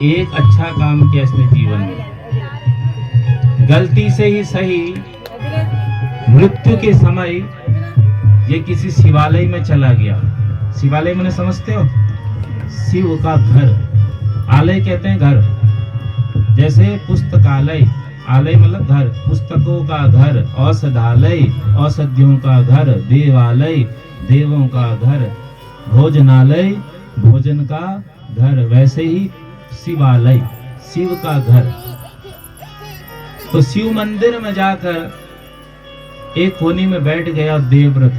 एक अच्छा काम किया इसने जीवन में, गलती से ही सही मृत्यु के समय ये किसी शिवालय में चला गया। शिवालय मैंने समझते हो, शिव का घर, आलय कहते हैं घर। जैसे पुस्तकालय, आलय मतलब घर, पुस्तकों का घर, औषधालय औषधियों का घर, देवालय देवों का घर, भोजनालय भोजन का घर, वैसे ही शिवालय शिव का घर। तो शिव मंदिर में जाकर एक कोने में बैठ गया देवव्रत,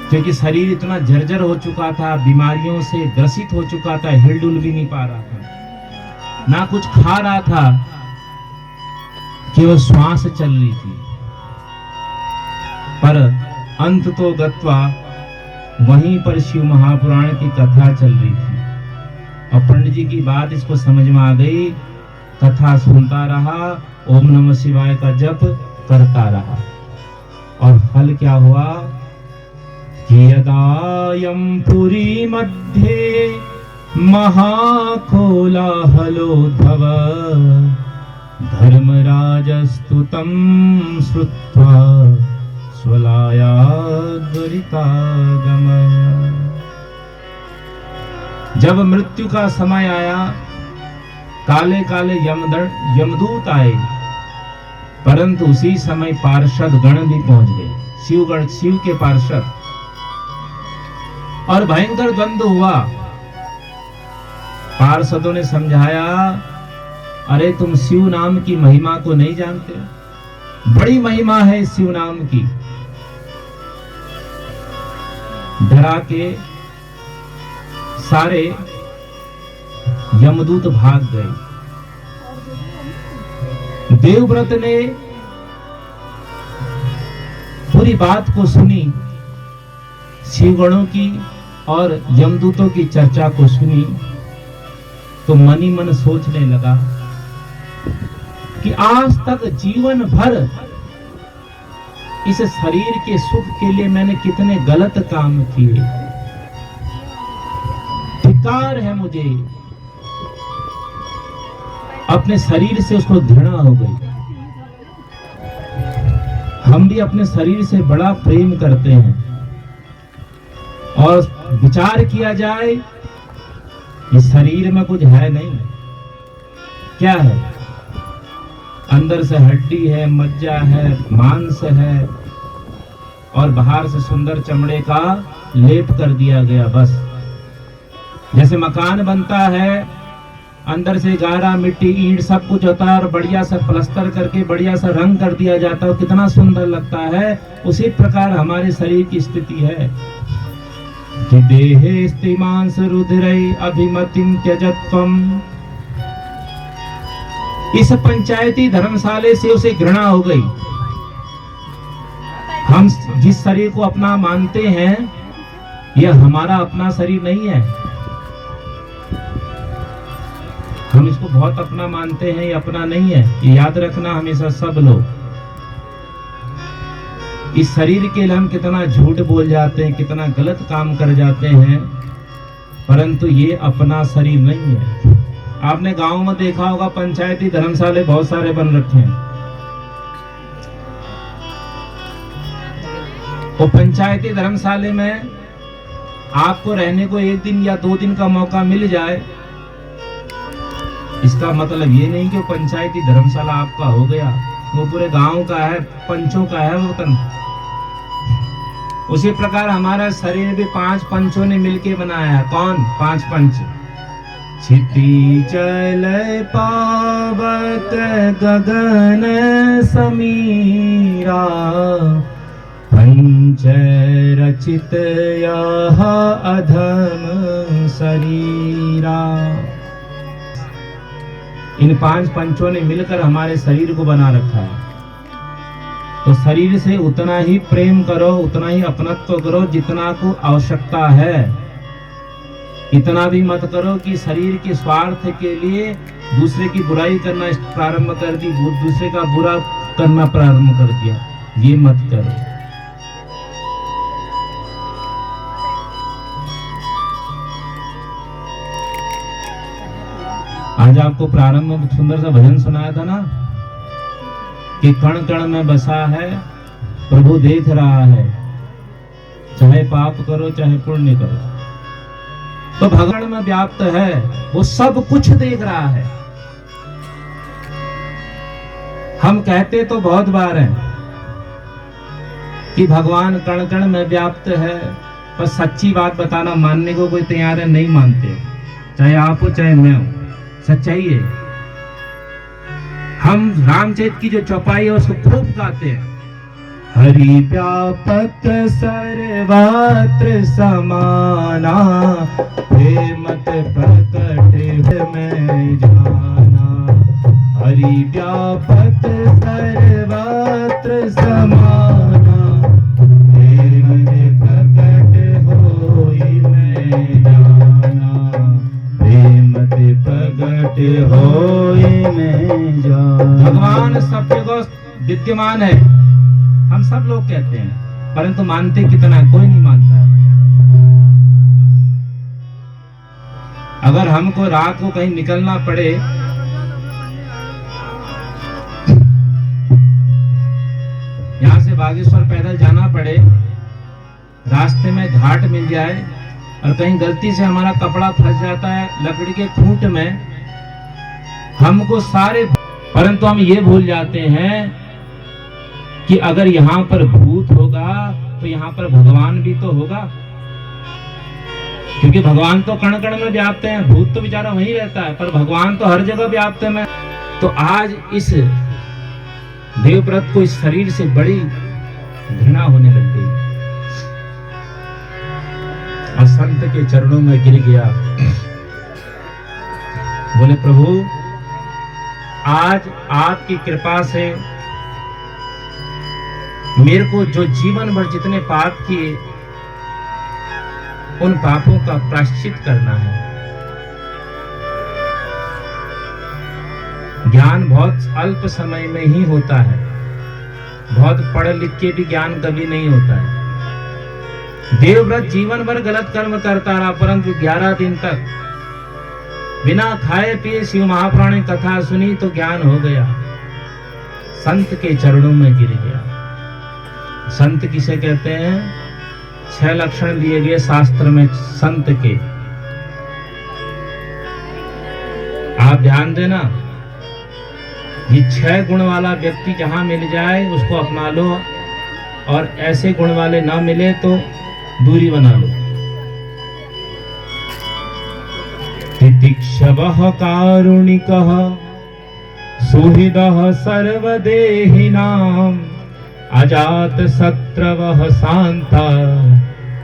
क्योंकि शरीर इतना जर्जर हो चुका था, बीमारियों से ग्रसित हो चुका था, हिलडुल भी नहीं पा रहा था, ना कुछ खा रहा था, केवल श्वास चल रही थी। पर अंत तो गत्वा वहीं पर शिव महापुराण की कथा चल रही थी और पंडित जी की बात इसको समझ में आ गई। कथा सुनता रहा, ओम नमः शिवाय का जप करता रहा। और फल क्या हुआ कि यदायं पुरी मध्ये महाकोलाहलोद्भव धर्मराजस्तुतं श्रुत्वा स्वलाया दुरितागमय। जब मृत्यु का समय आया, काले काले यमदूत आए, परंतु उसी समय पार्षद गण भी पहुंच गए, शिवगण, शिव के पार्षद, और भयंकर द्वंद्व हुआ। पार्षदों ने समझाया, अरे तुम शिव नाम की महिमा को नहीं जानते, बड़ी महिमा है शिव नाम की। डरा के सारे यमदूत भाग गए। देवव्रत ने पूरी बात को सुनी, शिवगणों की और यमदूतों की चर्चा को सुनी, तो मन ही मन सोचने लगा कि आज तक जीवन भर इस शरीर के सुख के लिए मैंने कितने गलत काम किए, धिक्कार है मुझे। अपने शरीर से उसको घृणा हो गई। हम भी अपने शरीर से बड़ा प्रेम करते हैं, और विचार किया जाए इस शरीर में कुछ है नहीं, क्या है? अंदर से हड्डी है, मज्जा है, मांस है, और बाहर से सुंदर चमड़े का लेप कर दिया गया बस। जैसे मकान बनता है, अंदर से गारा, मिट्टी, ईंट सब कुछ होता है, और बढ़िया सा प्लास्टर करके बढ़िया सा रंग कर दिया जाता है, कितना सुंदर लगता है। उसी प्रकार हमारे शरीर की स्थिति है कि देहे स्थिमांस रुधिरै अभिमतिं त्यजत्वम्। इस पंचायती धर्मशाले से उसे घृणा हो गई। हम जिस शरीर को अपना मानते हैं, यह हमारा अपना शरीर नहीं है। हम इसको बहुत अपना मानते हैं, ये अपना नहीं है, ये याद रखना हमेशा सब लोग। इस शरीर के लिए हम कितना झूठ बोल जाते हैं, कितना गलत काम कर जाते हैं, परंतु ये अपना शरीर नहीं है। आपने गांव में देखा होगा, पंचायती धर्मशाले बहुत सारे बन रखे हैं। वो पंचायती धर्मशाले में आपको रहने को 1 दिन या 2 दिन का मौका मिल जाए, इसका मतलब ये नहीं कि पंचायती धर्मशाला आपका हो गया, वो पूरे गांव का है, पंचों का है वो तन। उसी प्रकार हमारा शरीर भी 5 पंचों ने मिलके बनाया है। कौन 5 पंच? क्षिति जल पावक गगन समीरा, पंच रचित यह अधम शरीरा। इन 5 पंचों ने मिलकर हमारे शरीर को बना रखा है। तो शरीर से उतना ही प्रेम करो, उतना ही अपनत्व करो जितना को आवश्यकता है। इतना भी मत करो कि शरीर के स्वार्थ के लिए दूसरे की बुराई करना प्रारंभ कर दी, दूसरे का बुरा करना प्रारंभ कर दिया, ये मत करो। आज आपको प्रारंभ में सुंदर सा भजन सुनाया था ना कि कण कण में बसा है, प्रभु देख रहा है, चाहे पाप करो चाहे पुण्य करो। तो भगवान में व्याप्त है, वो सब कुछ देख रहा है। हम कहते तो बहुत बार हैं कि भगवान कण कण में व्याप्त है, पर सच्ची बात बताना मानने को कोई तैयार है, नहीं मानते। चाहे आप हो चाहे मैं हूं, सच्चाई है। हम रामचरित की जो चौपाई है उसको खूब गाते हैं। हरि व्यापक सर्वत्र समाना, प्रेमत प्रकट में जाना। हरि व्यापक सर्वत्र समाना, प्रेमत प्रकट होई में जाना। प्रेमत प्रकट होई में जाना। भगवान सब जगह विद्यमान है, हम सब लोग कहते हैं, परंतु मानते कितना, कोई नहीं मानता है। अगर हमको रात को कहीं निकलना पड़े, यहां से बागेश्वर पैदल जाना पड़े, रास्ते में घाट मिल जाए और कहीं गलती से हमारा कपड़ा फंस जाता है लकड़ी के खूंट में, हमको सारे, परंतु हम ये भूल जाते हैं कि अगर यहाँ पर भूत होगा तो यहाँ पर भगवान भी तो होगा, क्योंकि भगवान तो कण कण में व्याप्त है, भूत तो बेचारा वहीं रहता है, पर भगवान तो हर जगह व्याप्त है। तो आज इस देवव्रत को इस शरीर से बड़ी घृणा होने लग गई और संत के चरणों में गिर गया। बोले प्रभु, आज आपकी कृपा से मेरे को जो जीवन भर जितने पाप किए, उन पापों का प्रायश्चित करना है। ज्ञान बहुत अल्प समय में ही होता है, बहुत पढ़ लिख के भी ज्ञान कभी नहीं होता है। देवव्रत जीवन भर गलत कर्म करता रहा, परंतु 11 दिन तक बिना खाए पिए शिव महापुराण की कथा सुनी तो ज्ञान हो गया, संत के चरणों में गिर गया। संत किसे कहते हैं? 6 लक्षण दिए गए शास्त्र में संत के। आप ध्यान देना, ये 6 गुण वाला व्यक्ति जहां मिल जाए उसको अपना लो, और ऐसे गुण वाले ना मिले तो दूरी बना लो। तितिक्षवः कारुणिकः सुहृदः सर्वदेहिनां, अजात शत्रवः शांता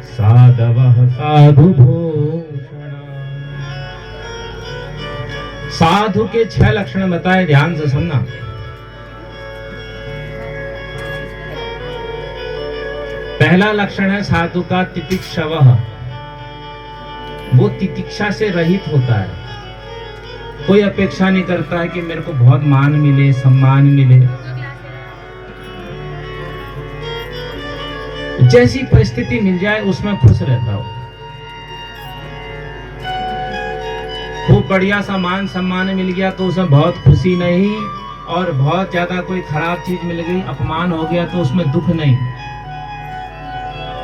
साधवः साधुभूषणा। साधु के 6 लक्षण बताए, ध्यान से सुनना। पहला लक्षण है साधु का तितिक्षवः, वो तितिक्षा से रहित होता है, कोई अपेक्षा नहीं करता है कि मेरे को बहुत मान मिले, सम्मान मिले। जैसी परिस्थिति मिल जाए उसमें खुश रहता हो। खूब बढ़िया सा मान सम्मान मिल गया तो उसमें बहुत खुशी नहीं, और बहुत ज्यादा कोई खराब चीज मिल गई, अपमान हो गया तो उसमें दुख नहीं।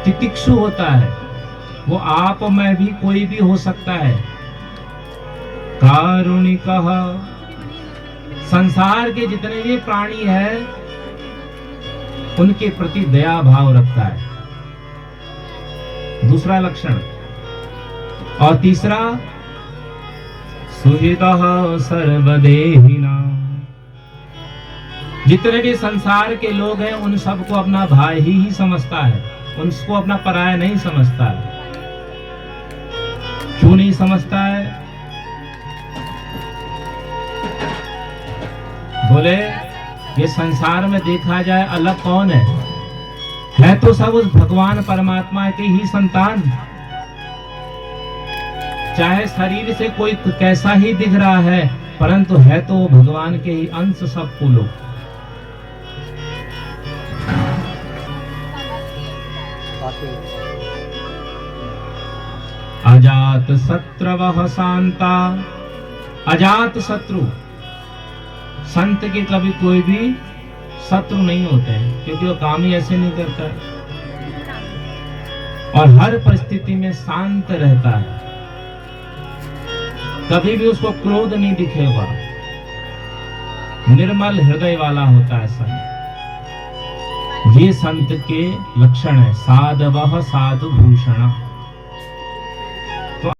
तितिक्षु होता है, वो आप में भी कोई भी हो सकता है। कारुणिकः, संसार के जितने भी प्राणी हैं उनके प्रति दया भाव रखता है, दूसरा लक्षण। और तीसरा सुहृदः सर्वदेहिनां, जितने भी संसार के लोग हैं उन सबको अपना भाई ही समझता है, उनको अपना पराया नहीं समझता है। क्यों नहीं समझता है? बोले ये संसार में देखा जाए अलग कौन है तो सब उस भगवान परमात्मा के ही संतान। चाहे शरीर से कोई कैसा ही दिख रहा है, परंतु है तो वो भगवान के ही अंश सबको लोग। अजात शत्रवः शांता अजात शत्रु। संत के कभी कोई भी शत्रु नहीं होते हैं, क्योंकि वो काम ही ऐसे नहीं करता है और हर परिस्थिति में शांत रहता है, कभी भी उसको क्रोध नहीं दिखेगा, निर्मल हृदय वाला होता है संत। ये संत के लक्षण है। साधवः साधु भूषण।